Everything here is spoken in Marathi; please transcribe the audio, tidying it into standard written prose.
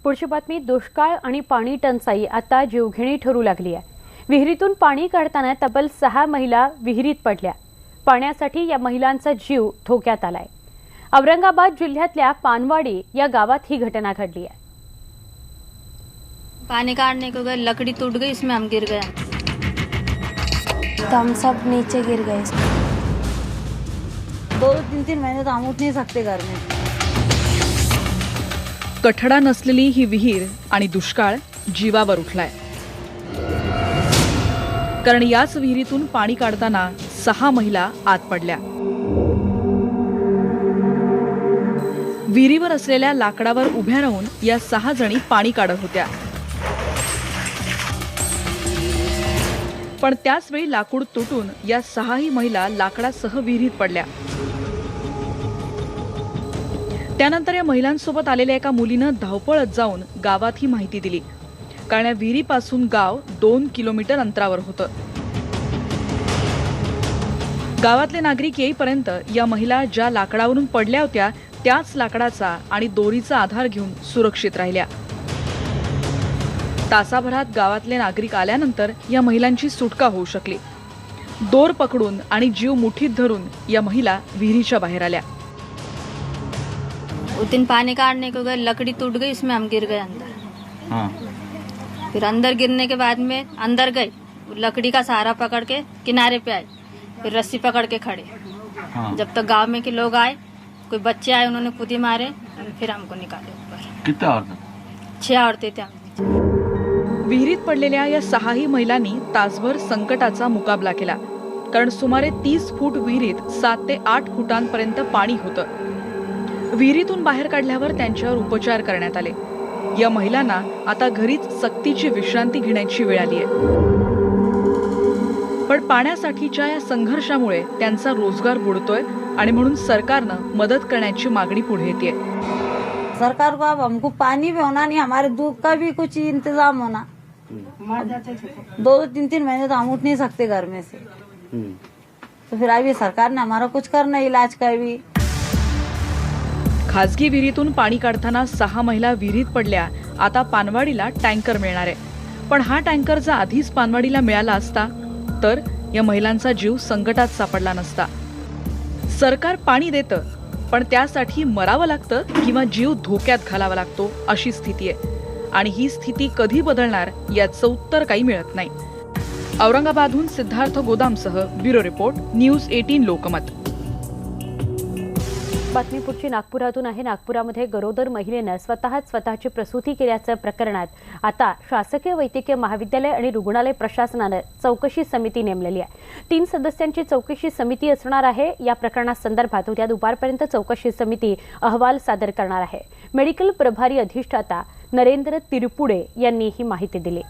पुढची बातमी, दुष्काळ आणि पाणी टंचाई आता जीवघेणी ठरू लागली आहे। विहिरीतून पाणी काढताना तब्बल 6 महिला विहिरीत पडल्या। पाण्यासाठी या महिलांचा जीव धोक्यात आलाय। औरंगाबाद जिल्ह्यातल्या पानवाडी या गावात ही घटना घडली आहे। पानी काटने को गए, लकड़ी टूट गई, इसमें हम गिर गए तो हम सब नीचे गिर गए। 2-3 महीने तो हम उठ नहीं सकते घर में। कठडा नसलेली ही विहीर आणि दुष्काळ जीवावर उठलाय। कारण याच विहिरीतून पाणी काढताना 6 महिला आत पडल्या। विहिरीवर असलेल्या लाकडावर उभ्या राहून या 6 जणी पाणी काढत होत्या। पण त्याच वेळी लाकूड तुटून या 6ही महिला लाकडासह विहिरीत पडल्या। त्यानंतर या महिलांसोबत आलेल्या एका मुलीनं धावपळत जाऊन गावात ही माहिती दिली, कारण या विहिरीपासून गाव 2 किलोमीटर अंतरावर होतं। गावातले नागरिक येईपर्यंत या महिला ज्या लाकडावरून पडल्या होत्या त्याच लाकडाचा आणि दोरीचा आधार घेऊन सुरक्षित राहिल्या। तासाभरात गावातले नागरिक आल्यानंतर या महिलांची सुटका होऊ शकली। दोर पकडून आणि जीव मुठीत धरून या महिला विहिरीच्या बाहेर आल्या। उस दिन पानी काटने को गए, लकड़ी टूट गई, इसमें हम गिर गए अंदर। फिर अंदर गिरने के बाद में अंदर गए, लकड़ी का सहारा पकड़ के किनारे पे आए, फिर रस्सी पकड़ के खड़े। जब तक गांव में के लोग आए, कोई बच्चे आए, उन्होंने कूदी मारे, फिर हमको निकाले ऊपर। किती औरत? 6 औरतें थी। विहिरीत पडलेल्या या 6ही महिलांनी तासभर संकटाचा मुकाबला केला, कारण सुमारे 30 फूट विहिरीत 7 ते 8 फुटांपर्यंत पाणी होतं। विहिरीतून बाहेर काढल्यावर त्यांच्यावर उपचार करण्यात आले। या महिलांना आता घरीच सक्तीची विश्रांती घेण्याची वेळ आली आहे। पण पाण्यासाठीच्या या संघर्षामुळे त्यांचा रोजगार बुडतोय आणि म्हणून सरकारनं मदत करण्याची मागणी पुढे येते। सरकार को अब हमको पानी भी होना नहीं, हमारे दूध का भी कुछ इंतजाम होना। 2-3 महीने तो हम उठ नहीं सकते घर में से। तो फिर अभी सरकार ने हमारा कुछ करना, इलाज का भी। खासगी विहिरीतून पाणी काढताना 6 महिला विहिरीत पडल्या। आता पानवाडीला टँकर मिळणार आहे, पण हा टँकर जर आधीच पानवाडीला मिळाला असता तर या महिलांचा जीव संकटात सापडला नसता। सरकार पाणी देतं, पण त्यासाठी मरावं लागतं किंवा जीव धोक्यात घालावा लागतो अशी स्थिती आहे। आणि ही स्थिती कधी बदलणार याचं उत्तर काही मिळत नाही। औरंगाबादहून सिद्धार्थ गोदामसह ब्युरो रिपोर्ट, न्यूज 18 लोकमत। बातमी पुढची नागपुरातून आहे। नागपुरामध्ये गरोदर महिलेनं स्वतःची प्रसूती केल्याच्या प्रकरणात आता शासकीय वैद्यकीय महाविद्यालय आणि रुग्णालय प्रशासनानं चौकशी समिती नेमलेली आहे। 3 सदस्यांची चौकशी समिती असणार आहे। या प्रकरणासंदर्भात उद्या दुपारपर्यंत चौकशी समिती अहवाल सादर करणार आहे। मेडिकल प्रभारी अधिष्ठाता नरेंद्र तिरपुडे यांनी ही माहिती दिली।